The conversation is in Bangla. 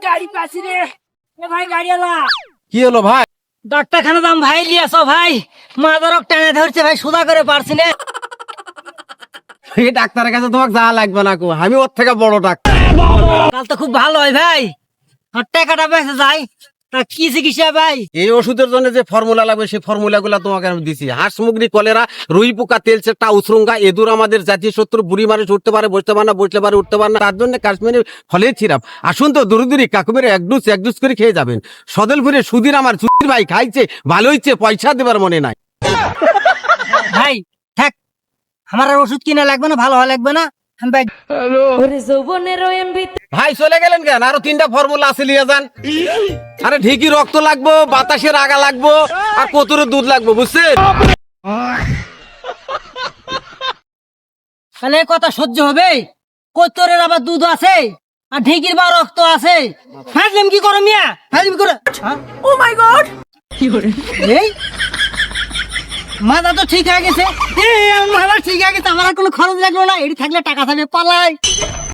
গাড়ি পাচ্ছি রে ভাই, গাড়িওয়ালা। কি হলো ভাই? ডাক্তারখানা দাম ভাই লিয়াছ ভাই, মাদারক টেনে ধরছে ভাই, সোজা করে পারছি না। এই ডাক্তারের কাছে তোমাকে যাওয়া লাগবে না কো, আমি ওর থেকে বড় ডাক্তার। কাল তো খুব ভালো হয় ভাই, আর টাকাটা বেঁচে যায়। তা কি চিকিৎসা ভাই? এই ওষুধের জন্য যে ফর্মুলা লাগবে সেই ফর্মুলা গুলা তোমাকে আমি দিছি। হাঁস মুগরি, কলেরা, রুই পোকা, তেলচেটা, উসরুঙ্গা, এদুর আমাদের জাতীয় শত্রু। বুড়ি মানুষ উঠতে পারে, বসতে পারে না, বসতে পারে, উঠতে পারে না, তার জন্য কাশ্মীরি ফলের সিরাপ। আসুন তো দূরে দূরে কাকুমের এক ডুস করে খেয়ে যাবেন। সদলপুরে সুধীর আমার সুধীর ভাই খাইছে, ভালো হইছে, পয়সা দেবার মনে নাই। ভাই থাক, আমার আর ওষুধ কিনা লাগবে না, ভালো হওয়া লাগবে না। আমি ভাই ভাই চলে গেলেন কেন? আরো 3টা ফর্মুলা আছে, লিয়ে যান। আরে ঠিকই রক্ত লাগবো, বাতাসের আগা লাগবো, আর কতরে দুধ লাগবো, বুঝছেন? তাহলে এ কথা সহ্য হবে? কত্তরের আবার দুধ আছে, আর ঢেঁকির বা রক্ত আছে। ফাজলাম কি করো মিয়া, ফাজলাম করে। ও মাই গড, কি করে এই মাথা তো ঠিক হয়ে গেছে। এই আমার মাথা ঠিক হয়ে গেছে, আমার আর কোনো খরচ লাগলো না। এটি থাকলে টাকা থাকবে পালাই।